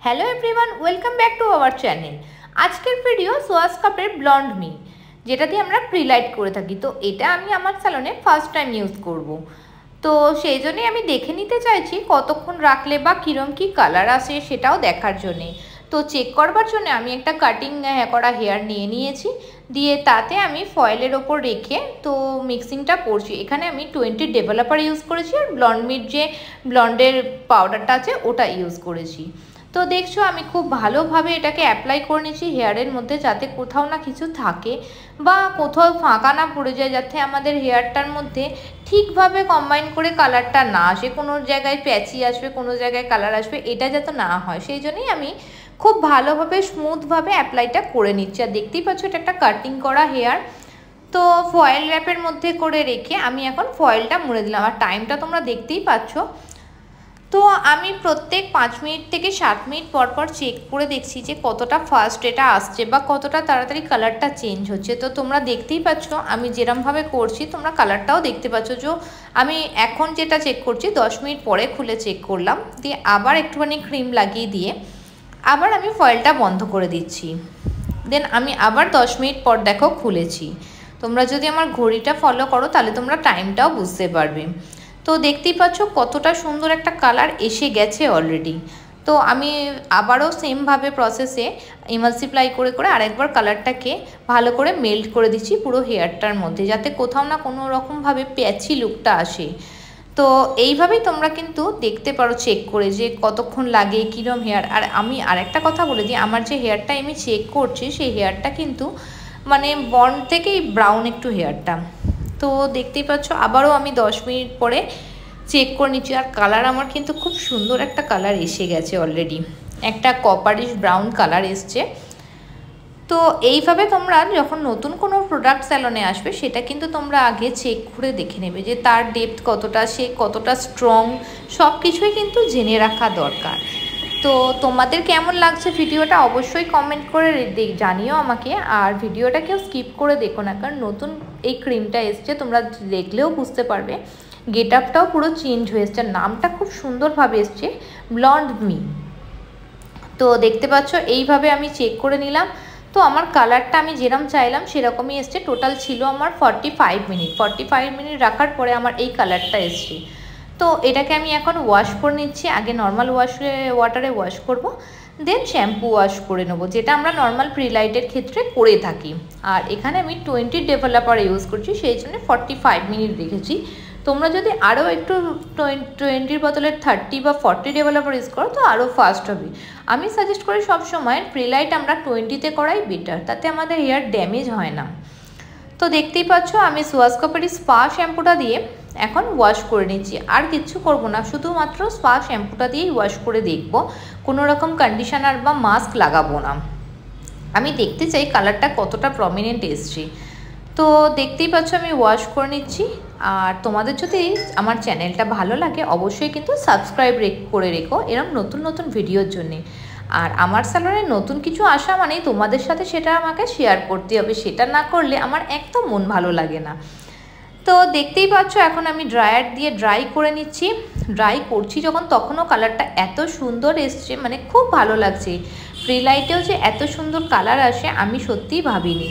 Hello everyone, welcome back to our channel. আজকের video সোয়াসকাপের blonde me, যেটা দিয়ে আমরা প্রিলাইট করে থাকি। তো এটা আমি আমার স্যালনে ফার্স্ট টাইম ইউজ করব। তো সেই জন্যই আমি দেখে নিতে চাইছি কতক্ষণ রাখলে বা কীরকম কী কালার আসে সেটাও দেখার জন্যে। তো চেক করবার জন্য আমি একটা কাটিং করা হেয়ার নিয়ে নিয়েছি, দিয়ে তাতে আমি ফয়েলের ওপর রেখে তো মিক্সিংটা করছি। এখানে আমি 20 ডেভেলপার ইউজ করেছি আর ব্লন্ড মির যে ব্লন্ডের পাউডারটা আছে ওটা ইউজ করেছি। তো দেখছো আমি খুব ভালোভাবে এটাকে অ্যাপ্লাই করে নিচ্ছি হেয়ারের মধ্যে, যাতে কোথাও না কিছু থাকে বা কোথাও ফাঁকা না পড়ে যায়, যাতে আমাদের হেয়ারটার মধ্যে ঠিকভাবে কম্বাইন করে কালারটা না আসে, কোনো জায়গায় প্যাচি আসবে, কোনো জায়গায় কালার আসবে, এটা যাতে না হয় সেই জন্যই আমি খুব ভালোভাবে স্মুথভাবে অ্যাপ্লাইটা করে নিচ্ছি। আর দেখতেই পাচ্ছ এটা একটা কাটিং করা হেয়ার। তো ফয়েল র্যাপের মধ্যে করে রেখে আমি এখন ফয়েলটা মুড়ে দিলাম, আর টাইমটা তোমরা দেখতেই পাচ্ছ। তো আমি প্রত্যেক 5 মিনিট থেকে 7 মিনিট পর পর চেক করে দেখছি যে কতটা ফাস্ট এটা আসছে বা কতটা তাড়াতাড়ি কালারটা চেঞ্জ হচ্ছে। তো তোমরা দেখতেই পাচ্ছ আমি যেরমভাবে করছি, তোমরা কালারটাও দেখতে পাচ্ছ। যে আমি এখন যেটা চেক করছি 10 মিনিট পরে খুলে চেক করলাম, দিয়ে আবার একটুখানি ক্রিম লাগিয়ে দিয়ে আবার আমি ফয়েলটা বন্ধ করে দিচ্ছি। দেন আমি আবার 10 মিনিট পর দেখো খুলেছি। তোমরা যদি আমার ঘড়িটা ফলো করো তাহলে তোমরা টাইমটাও বুঝতে পারবে। তো দেখতেই পাচ্ছ কতটা সুন্দর একটা কালার এসে গেছে অলরেডি। তো আমি আবারও সেমভাবে প্রসেসে ইমালসিপ্লাই করে করে আরেকবার কালারটাকে ভালো করে মেল্ট করে দিচ্ছি পুরো হেয়ারটার মধ্যে, যাতে কোথাও না কোনো রকমভাবে প্যাচি লুকটা আসে। তো এইভাবেই তোমরা কিন্তু দেখতে পারো চেক করে যে কতক্ষণ লাগে, কীরকম হেয়ার। আর আমি আরেকটা কথা বলে দিই, আমার যে হেয়ারটা আমি চেক করছি সেই হেয়ারটা কিন্তু মানে বন্ড থেকেই ব্রাউন একটু হেয়ারটা। তো দেখতেই পাচ্ছ আবারও আমি 10 মিনিট পরে চেক করে নিচ্ছি, আর কালার আমার কিন্তু খুব সুন্দর একটা কালার এসে গেছে অলরেডি, একটা কপারিশ ব্রাউন কালার এসছে। তো এইভাবে তোমরা যখন নতুন কোনো প্রোডাক্ট স্যালনে আসবে সেটা কিন্তু তোমরা আগে চেক করে দেখে নেবে যে তার ডেপথ কতটা, সে কতটা স্ট্রং, সব কিছুই কিন্তু জেনে রাখা দরকার। তো তোমাদের কেমন লাগছে ভিডিওটা অবশ্যই কমেন্ট করে জানিও আমাকে। আর ভিডিওটা কেউ স্কিপ করে দেখো না, কারণ নতুন এই ক্রিমটা এসছে, তোমরা দেখলেও বুঝতে পারবে গেট আপটাও পুরো চেঞ্জ হয়ে এসছে, নামটা খুব সুন্দরভাবে এসছে ব্লন্ড মি। তো দেখতে পাচ্ছ এইভাবে আমি চেক করে নিলাম। তো আমার কালারটা আমি যেরকম চাইলাম সেরকমই এসছে। টোটাল ছিল আমার 45 মিনিট রাখার পরে আমার এই কালারটা এসছে। তো এটাকে আমি এখন ওয়াশ করে নিচ্ছি। আগে নর্মাল ওয়াটারে ওয়াশ করব, দেন শ্যাম্পু ওয়াশ করে নেবো, যেটা আমরা নর্মাল প্রিলাইটের ক্ষেত্রে করে থাকি। আর এখানে আমি 20 ডেভেলপার ইউজ করছি, সেই জন্য 45 মিনিট রেখেছি। তোমরা যদি আরও একটু 20 বদলে 30 বা 40 ডেভেলপার ইউজ করো তো আরও ফাস্ট হবে। আমি সাজেস্ট করি সবসময় প্রিলাইট আমরা 20-তে করাই বেটার, তাতে আমাদের হেয়ার ড্যামেজ হয় না। তো দেখতেই পাচ্ছ আমি সোয়াসকাপের স্পা শ্যাম্পুটা দিয়ে এখন ওয়াশ করে নিচ্ছি, আর কিচ্ছু করব না, শুধুমাত্র স্পা শ্যাম্পুটা দিয়েই ওয়াশ করে দেখব, কোনো রকম কন্ডিশনার বা মাস্ক লাগাবো না। আমি দেখতে চাই কালারটা কতটা প্রমিনেন্ট এসছে। তো দেখতেই পাচ্ছ আমি ওয়াশ করে নিচ্ছি। আর তোমাদের যদি আমার চ্যানেলটা ভালো লাগে অবশ্যই কিন্তু সাবস্ক্রাইব করে রেখো এরকম নতুন নতুন ভিডিওর জন্যে। আর আমার স্যালনে নতুন কিছু আসা মানে তোমাদের সাথে সেটা আমাকে শেয়ার করতে হবে, সেটা না করলে আমার একদম মন ভালো লাগে না। তো দেখতেই পাচ্ছ এখন আমি ড্রায়ার দিয়ে ড্রাই করে নিচ্ছি। ড্রাই করছি যখন তখনও কালারটা এত সুন্দর এসছে, মানে খুব ভালো লাগছে। প্রিলাইটেও যে এত সুন্দর কালার আসে আমি সত্যিই ভাবিনি।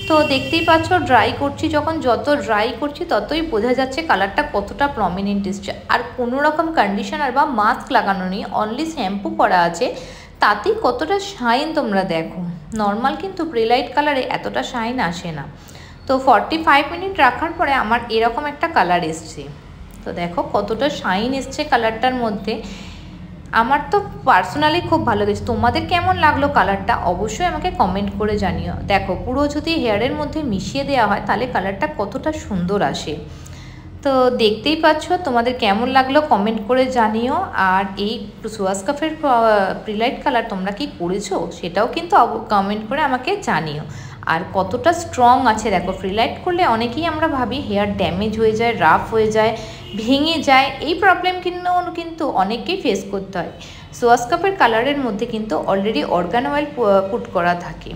তো দেখতেই পাচ্ছ ড্রাই করছি, যখন যত ড্রাই করছি ততই বোঝা যাচ্ছে কালারটা কতটা প্রমিনেন্ট এসছে। আর কোনো রকম কন্ডিশনার বা মাস্ক লাগানো নেই, অনলি শ্যাম্পু করা আছে, তাতেই কতটা শাইন তোমরা দেখো। নর্মাল কিন্তু প্রিলাইট কালারে এতটা শাইন আসে না। তো 45 মিনিট রাখার পরে আমার এরকম একটা কালার এসছে। তো দেখো কতটা শাইন এসছে কালারটার মধ্যে। আমার তো পার্সোনালি খুব ভালো লেগেছে। তোমাদের কেমন লাগলো কালারটা অবশ্যই আমাকে কমেন্ট করে জানিও। দেখো পুরো যদি হেয়ারের মধ্যে মিশিয়ে দেওয়া হয় তাহলে কালারটা কতটা সুন্দর আসে। তো দেখতেই পাচ্ছ তোমাদের কেমন লাগলো কমেন্ট করে জানিও। আর এই সোয়াসকাপের প্রিলাইট কালার তোমরা কি করেছো সেটাও কিন্তু কমেন্ট করে আমাকে জানিও। আর কতটা স্ট্রং আছে দেখো, প্রিলাইট করলে অনেকেই আমরা ভাবি হেয়ার ড্যামেজ হয়ে যায়, রাফ হয়ে যায়, ভেঙে যায়, এই প্রবলেম কিন্তু অনেককেই ফেস করতে হয়। সোয়াসকাপের কালারের মধ্যে কিন্তু অলরেডি অর্গান অয়েল পুট করা থাকে,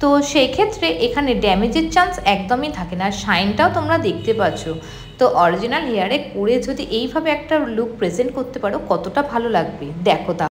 তো সেই ক্ষেত্রে এখানে ড্যামেজের চান্স একদমই থাকে না। আর শাইনটাও তোমরা দেখতে পাচ্ছ। তো অরিজিনাল হেয়ারে করে যদি এইভাবে একটা লুক প্রেজেন্ট করতে পারো কতটা ভালো লাগবে দেখো তা।